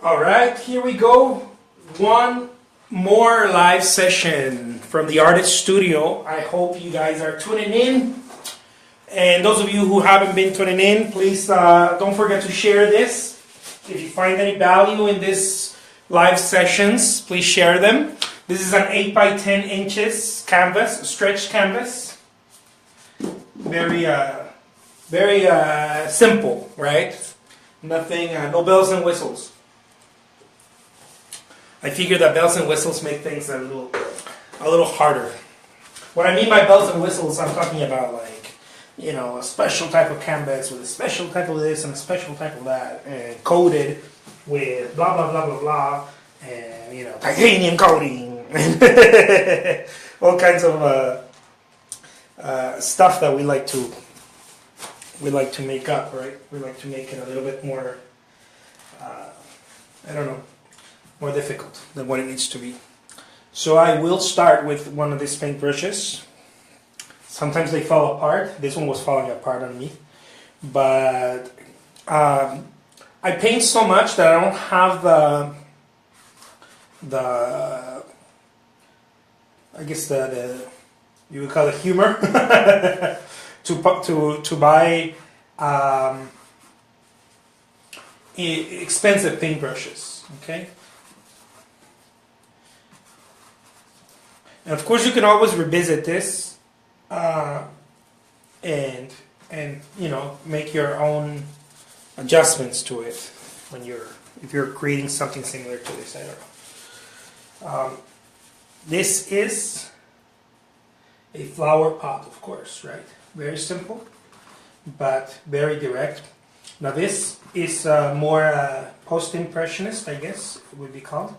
All right, here we go. One more live session from the artist studio. I hope you guys are tuning in. And those of you who haven't been tuning in, please don't forget to share this. If you find any value in this live sessions, please share them. This is an 8 by 10 inches canvas, stretched canvas. Very simple, right? Nothing, no bells and whistles. I figure that bells and whistles make things a little harder. What I mean by bells and whistles, I'm talking about like, you know, a special type of canvas with a special type of this and a special type of that, and coated with blah blah blah blah blah, and you know, titanium coating, and all kinds of stuff that we like to make up, right? We like to make it a little bit more, I don't know, more difficult than what it needs to be. So I will start with one of these paint brushes. Sometimes they fall apart. This one was falling apart on me. But I paint so much that I don't have I guess you would call it humor to buy expensive paintbrushes. Okay. And of course, you can always revisit this, and you know, make your own adjustments to it when if you're creating something similar to this. I don't know. This is a flower pot, of course, right? Very simple, but very direct. Now this is more post-impressionist, I guess it would be called.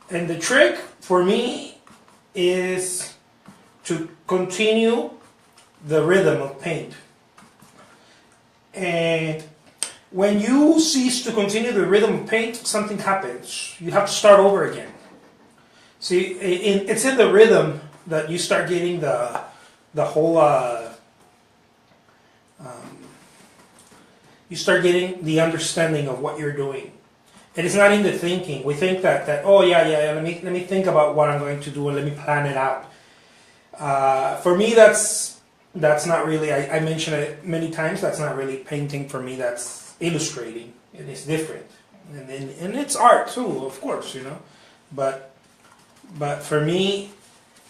And the trick for me is to continue the rhythm of paint. And when you cease to continue the rhythm of paint, something happens. You have to start over again. See, it's in the rhythm that you start getting the whole, you start getting the understanding of what you're doing. It is not in the thinking. We think that oh yeah, let me think about what I'm going to do and let me plan it out. For me, that's not really. I mentioned it many times. That's not really painting for me. That's illustrating. It is different, and it's art too, of course, you know. But for me,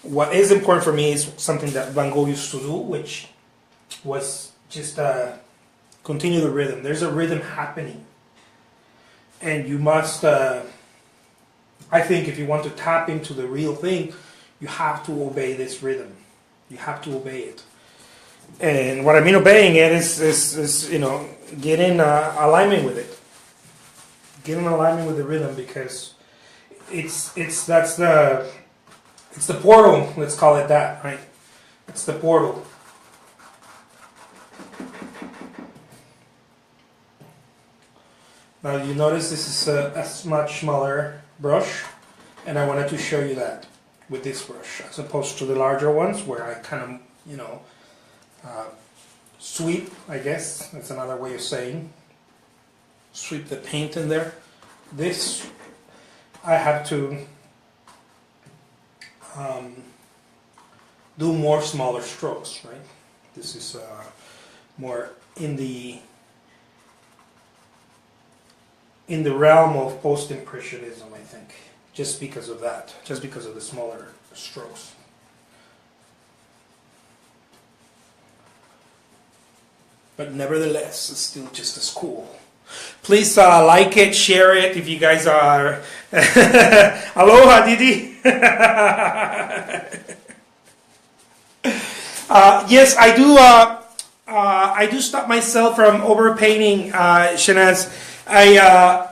what is important for me is something that Van Gogh used to do, which was just continue the rhythm. There's a rhythm happening. And you must, I think if you want to tap into the real thing, you have to obey this rhythm. You have to obey it. And what I mean obeying it is you know, get in alignment with it. Get in alignment with the rhythm, because it's the portal, let's call it that, right? It's the portal. Now you notice this is a much smaller brush, and I wanted to show you that with this brush, as opposed to the larger ones where I kind of, you know, sweep, I guess, that's another way of saying, sweep the paint in there. This, I have to do more smaller strokes, right? This is more in the realm of post-impressionism, I think, just because of that, just because of the smaller strokes. But nevertheless, it's still just as cool. Please like it, share it if you guys are... Aloha, Didi! Yes, I do stop myself from overpainting, Shanaz. I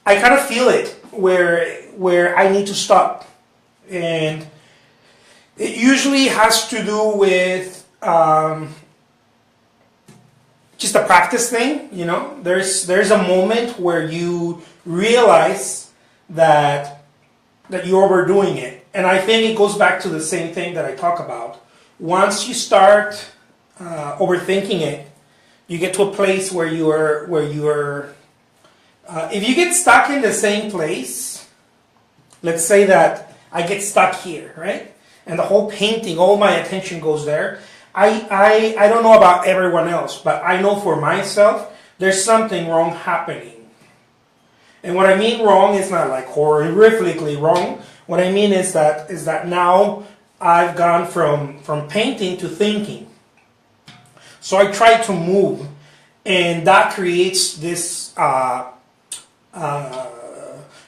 kind of feel it where I need to stop, and it usually has to do with just a practice thing. You know, there's a moment where you realize that you're overdoing it, and I think it goes back to the same thing that I talk about. Once you start overthinking it, you get to a place where you're If you get stuck in the same place, let's say that I get stuck here, right? And the whole painting, all my attention goes there. I don't know about everyone else, but I know for myself, there's something wrong happening. And what I mean wrong is not like horrifically wrong. What I mean is that now I've gone from painting to thinking. So I try to move, and that creates this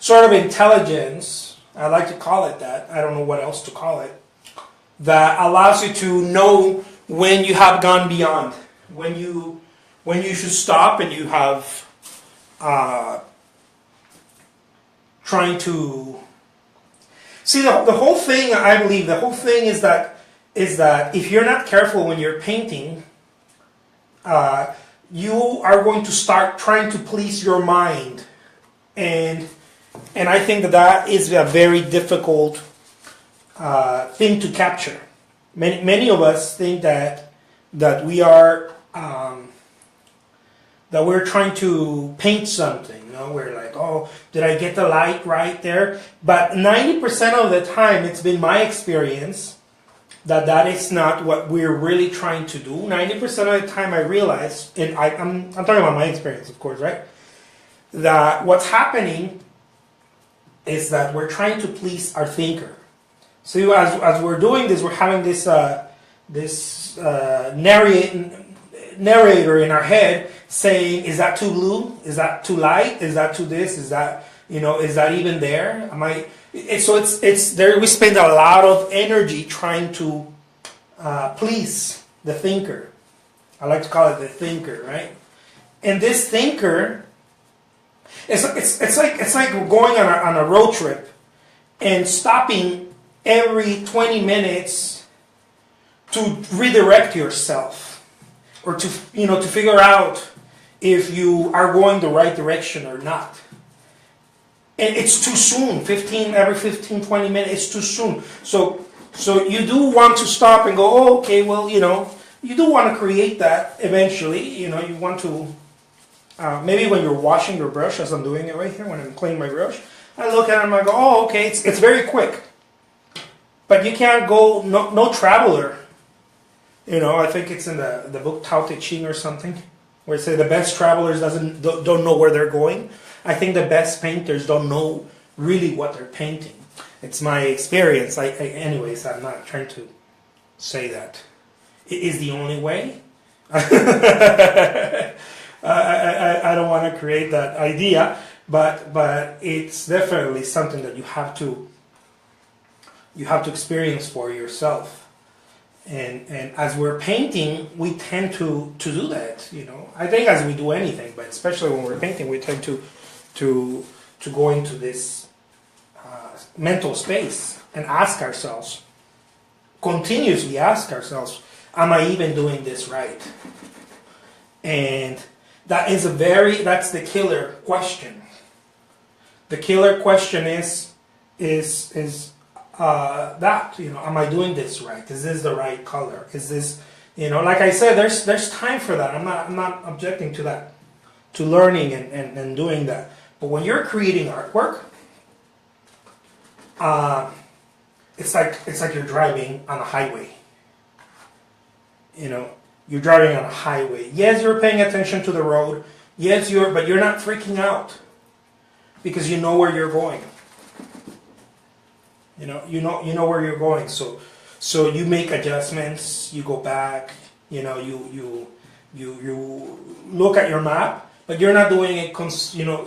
sort of intelligence, I like to call it that, I don't know what else to call it, that allows you to know when you have gone beyond, when you should stop and you have trying to see the whole thing. I believe the whole thing is that if you're not careful when you're painting, you are going to start trying to please your mind, and I think that is a very difficult thing to capture. Many of us think that we are that we're trying to paint something. You know, we're like, oh, did I get the light right there? But 90% of the time, it's been my experience that is not what we're really trying to do. 90% of the time, I realize, and I'm talking about my experience, of course, right? That what's happening is that we're trying to please our thinker. So as we're doing this, we're having this narrator in our head saying, is that too blue? Is that too light? Is that too this? Is that, is that even there? It's there. We spend a lot of energy trying to please the thinker. I like to call it the thinker, right? And this thinker, it's like going on a road trip and stopping every 20 minutes to redirect yourself, or to figure out if you are going the right direction or not. And it's too soon. Every 15, 20 minutes, it's too soon. So you do want to stop and go, oh, okay, well, you do want to create that eventually. You want to, maybe when you're washing your brush, as I'm doing it right here, when I'm cleaning my brush, I look at it and I go, oh, okay, it's very quick. But you can't go, no traveler. I think it's in the book Tao Te Ching or something, where it says the best travelers don't know where they're going. I think the best painters don't know really what they're painting. It's my experience. Anyways, I'm not trying to say that it is the only way. I don't want to create that idea, but it's definitely something that you have to experience for yourself. And as we're painting, we tend to do that. I think as we do anything, but especially when we're painting, we tend to go into this mental space and continuously ask ourselves, am I even doing this right? And that's the killer question. The killer question is that, am I doing this right? Is this the right color? Is this, like I said, there's time for that. I'm not objecting to that, to learning and doing that. But when you're creating artwork, it's like you're driving on a highway. You're driving on a highway. Yes, you're paying attention to the road. Yes, but you're not freaking out because you know where you're going. You know where you're going. So you make adjustments. You go back. You look at your map, but you're not doing it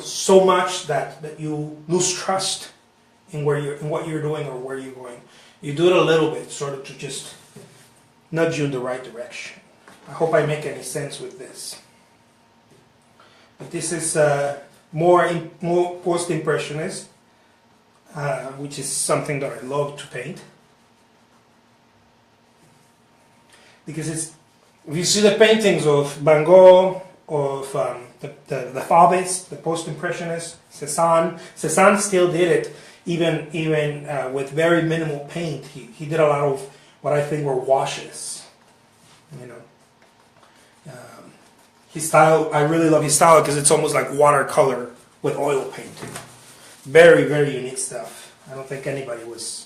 so much that you lose trust in what you're doing or where you're going. You do it a little bit, sort of, to just nudge you in the right direction. I hope I make any sense with this. But this is more post-impressionist, which is something that I love to paint. Because if you see the paintings of Van Gogh, of the Fauvists, the post-impressionists, Cézanne still did it, even with very minimal paint. He did a lot of what I think were washes. His style, I really love his style because it's almost like watercolor with oil painting. Very, very unique stuff. I don't think anybody was